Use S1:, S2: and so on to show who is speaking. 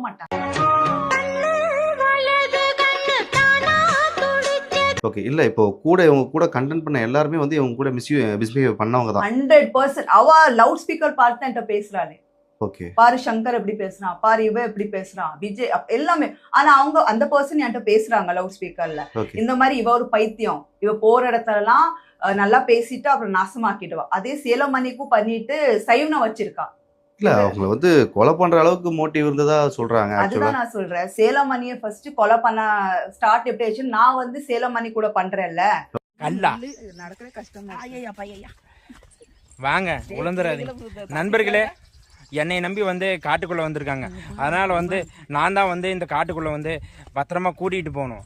S1: மாட்டாங்க.
S2: ஓகே. இல்ல இப்போ இவங்க கூட கண்டென்ட் பண்ண எல்லாருமே வந்து இவங்க கூட மிஸ்பிஹேவ் பண்ணவங்க தான்.
S1: 100% அவ லவுட் ஸ்பீக்கர் பார்த்து என்கிட்ட பேசுறாளே.
S2: ஓகே.
S1: பாரு சங்கர் எப்படி பேசுறான், பாரு இவ எப்படி பேசுறான், விஜய் எல்லாமே. ஆனா அவங்க அந்த பர்சன் என்கிட்ட பேசுறாங்க லவுட் ஸ்பீக்கர்ல. இந்த மாதிரி இவ ஒரு பைத்தியம், இவ போற இடத்துலலாம் நல்லா பேசிட்டு அப்புறம் நாசமாக்கிடுவா. அதே சேலமணிக்கும் பண்ணிட்டு சைவனை வச்சிருக்கா.
S2: இல்ல அவங்க வந்து கொலை பண்ற அளவுக்கு மோட்டிவ் இருந்ததா சொல்றாங்க.
S1: அதுதான் நான் சொல்றேன். சேலமணியை ஃபர்ஸ்ட் கொலை பண்ண ஸ்டார்ட் எப்படி ஆச்சு, நான் வந்து சேலமணி கூட பண்றேன்ல.
S3: நடக்கிற கஷ்டம். வாங்க உழந்துறாதீங்க நண்பர்களே. என்னை நம்பி வந்து காட்டுக்குள்ளே வந்திருக்காங்க. அதனால் வந்து நான் தான் வந்து இந்த காட்டுக்குள்ளே வந்து பத்திரமா கூட்டிகிட்டு போகணும்.